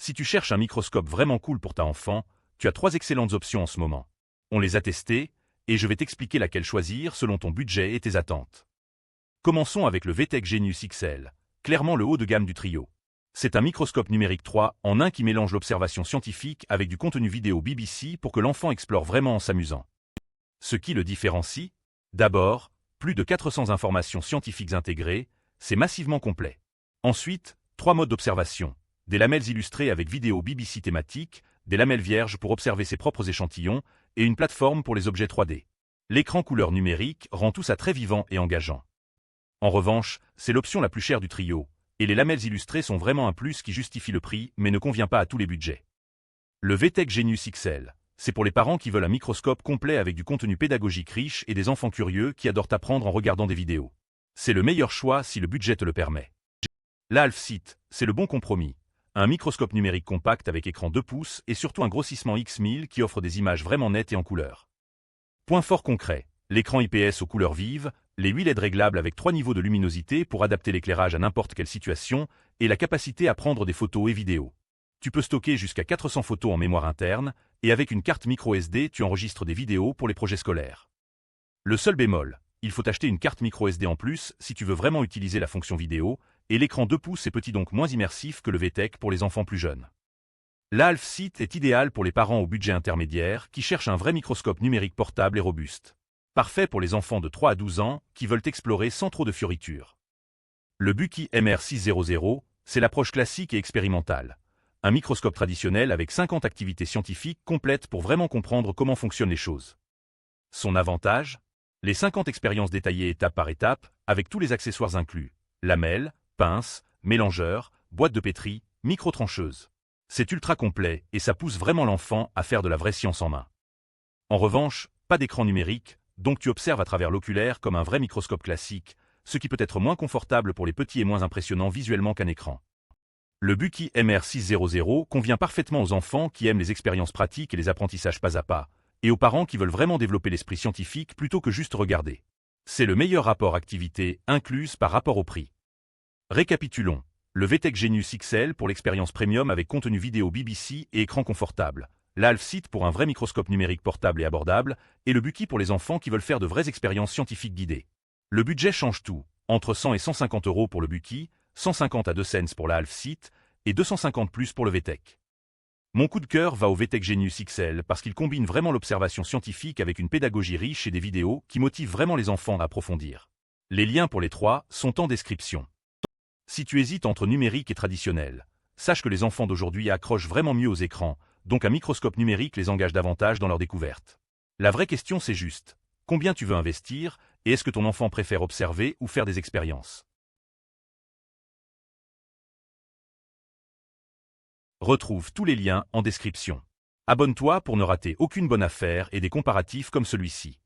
Si tu cherches un microscope vraiment cool pour ta enfant, tu as 3 excellentes options en ce moment. On les a testées, et je vais t'expliquer laquelle choisir selon ton budget et tes attentes. Commençons avec le VTech Genius XL, clairement le haut de gamme du trio. C'est un microscope numérique 3 en 1 qui mélange l'observation scientifique avec du contenu vidéo BBC pour que l'enfant explore vraiment en s'amusant. Ce qui le différencie? D'abord, plus de 400 informations scientifiques intégrées, c'est massivement complet. Ensuite, 3 modes d'observation, des lamelles illustrées avec vidéo BBC thématique, des lamelles vierges pour observer ses propres échantillons, et une plateforme pour les objets 3D. L'écran couleur numérique rend tout ça très vivant et engageant. En revanche, c'est l'option la plus chère du trio, et les lamelles illustrées sont vraiment un plus qui justifie le prix mais ne convient pas à tous les budgets. Le VTech Genius XL, c'est pour les parents qui veulent un microscope complet avec du contenu pédagogique riche et des enfants curieux qui adorent apprendre en regardant des vidéos. C'est le meilleur choix si le budget te le permet. L'Alfsit, c'est le bon compromis. Un microscope numérique compact avec écran 2 pouces et surtout un grossissement X1000 qui offre des images vraiment nettes et en couleur. Point fort concret, l'écran IPS aux couleurs vives, les 8 LED réglables avec 3 niveaux de luminosité pour adapter l'éclairage à n'importe quelle situation, et la capacité à prendre des photos et vidéos. Tu peux stocker jusqu'à 400 photos en mémoire interne, et avec une carte micro SD tu enregistres des vidéos pour les projets scolaires. Le seul bémol, il faut acheter une carte micro SD en plus si tu veux vraiment utiliser la fonction vidéo, et l'écran 2 pouces est petit donc moins immersif que le VTech pour les enfants plus jeunes. L'Alfsit est idéal pour les parents au budget intermédiaire qui cherchent un vrai microscope numérique portable et robuste. Parfait pour les enfants de 3 à 12 ans qui veulent explorer sans trop de fioritures. Le Buki MR600, c'est l'approche classique et expérimentale. Un microscope traditionnel avec 50 activités scientifiques complètes pour vraiment comprendre comment fonctionnent les choses. Son avantage? Les 50 expériences détaillées étape par étape, avec tous les accessoires inclus. Lamelles, pinces, mélangeurs, boîte de pétri, micro-trancheuse. C'est ultra complet et ça pousse vraiment l'enfant à faire de la vraie science en main. En revanche, pas d'écran numérique, donc tu observes à travers l'oculaire comme un vrai microscope classique, ce qui peut être moins confortable pour les petits et moins impressionnant visuellement qu'un écran. Le Buki MR600 convient parfaitement aux enfants qui aiment les expériences pratiques et les apprentissages pas à pas, et aux parents qui veulent vraiment développer l'esprit scientifique plutôt que juste regarder. C'est le meilleur rapport activité incluse par rapport au prix. Récapitulons. Le VTech Genius XL pour l'expérience premium avec contenu vidéo BBC et écran confortable. L'Alfsit pour un vrai microscope numérique portable et abordable, et le Buki pour les enfants qui veulent faire de vraies expériences scientifiques guidées. Le budget change tout, entre 100 et 150 € pour le Buki, 150 à 2 cents pour l'Alfsit, et 250 plus pour le VTech. Mon coup de cœur va au VTech Genius XL parce qu'il combine vraiment l'observation scientifique avec une pédagogie riche et des vidéos qui motivent vraiment les enfants à approfondir. Les liens pour les 3 sont en description. Si tu hésites entre numérique et traditionnel, sache que les enfants d'aujourd'hui accrochent vraiment mieux aux écrans, donc un microscope numérique les engage davantage dans leur découverte. La vraie question c'est juste, combien tu veux investir, et est-ce que ton enfant préfère observer ou faire des expériences? Retrouve tous les liens en description. Abonne-toi pour ne rater aucune bonne affaire et des comparatifs comme celui-ci.